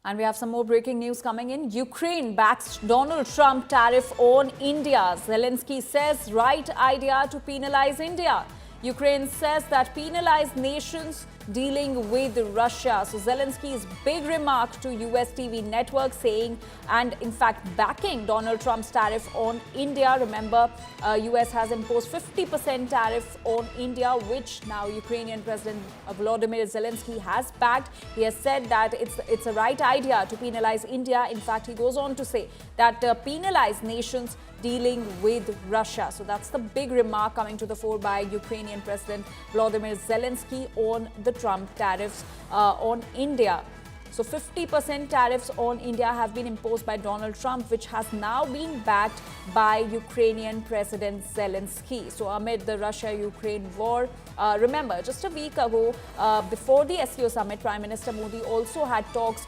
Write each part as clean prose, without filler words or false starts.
And we have some more breaking news coming in. Ukraine backs Donald Trump tariff on India. Zelenskyy says right idea to penalize India. Ukraine says that penalize nations dealing with Russia. So Zelensky's big remark to US TV network saying and in fact backing Donald Trump's tariff on India. Remember, US has imposed 50% tariff on India, which now Ukrainian President Volodymyr Zelenskyy has backed. He has said that it's a right idea to penalize India. In fact, he goes on to say that penalize nations dealing with Russia. So that's the big remark coming to the fore by Ukrainian President Volodymyr Zelenskyy on the Trump tariffs on India. So 50% tariffs on India have been imposed by Donald Trump, which has now been backed by Ukrainian President Zelenskyy. So amid the Russia-Ukraine war, remember just a week ago, before the SCO summit, Prime Minister Modi also had talks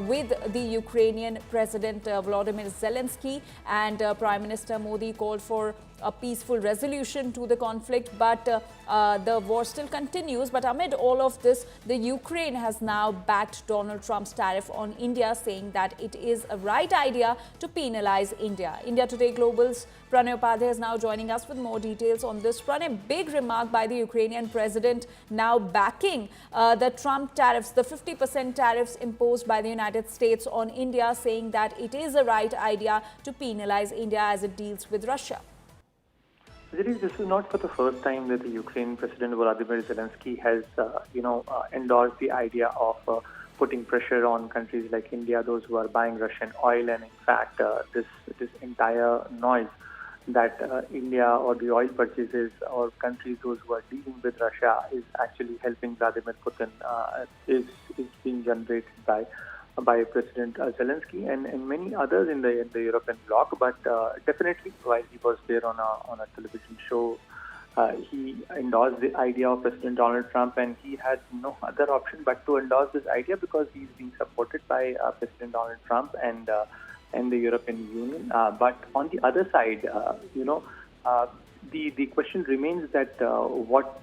with the Ukrainian President Volodymyr Zelenskyy, and Prime Minister Modi called for a peaceful resolution to the conflict, but the war still continues. But amid all of this, the Ukraine has now backed Donald Trump's tariff on India, saying that it is a right idea to penalize India. India Today Global's Pranay Upadhyay is now joining us with more details on this. Pranay, big remark by the Ukrainian president now backing the Trump tariffs, the 50% tariffs imposed by the United States on India, saying that it is a right idea to penalize India as it deals with Russia. This is not for the first time that the Ukrainian President Volodymyr Zelenskyy has, endorsed the idea of putting pressure on countries like India, those who are buying Russian oil, and in fact, this entire noise that India or the oil purchases or countries those who are dealing with Russia is actually helping Vladimir Putin is being generated by President Zelenskyy and many others in the European bloc. But definitely, while he was there on a television show, he endorsed the idea of President Donald Trump, and he had no other option but to endorse this idea because he's being supported by President Donald Trump and the European Union. But on the other side, the question remains that what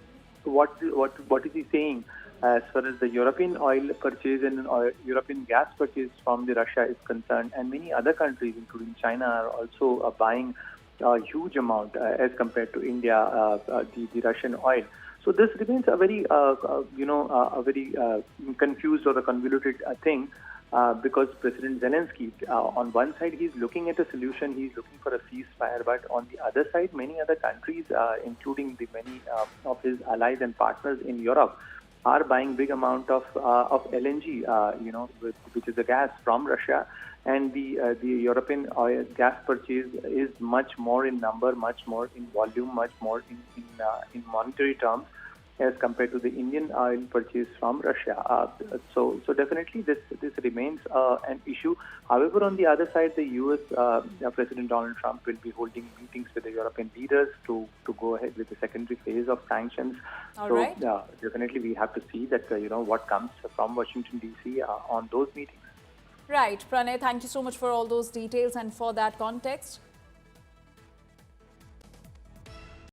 is he saying as far as the European oil purchase and European gas purchase from the Russia is concerned, and many other countries, including China, are also buying a huge amount as compared to India, the Russian oil. So this remains a very, confused or a convoluted thing. Because President Zelenskyy, on one side, he's looking at a solution, he's looking for a ceasefire, but on the other side, many other countries, including the many of his allies and partners in Europe, are buying big amount of LNG, which is the gas from Russia, and the European oil gas purchase is much more in number, much more in volume, much more in monetary terms as compared to the Indian oil purchase from Russia. So definitely this remains an issue. However, on the other side, the US President Donald Trump will be holding meetings with the European leaders to go ahead with the secondary phase of sanctions. All right. Definitely we have to see that what comes from Washington DC on those meetings. Right, Pranay, thank you so much for all those details and for that context.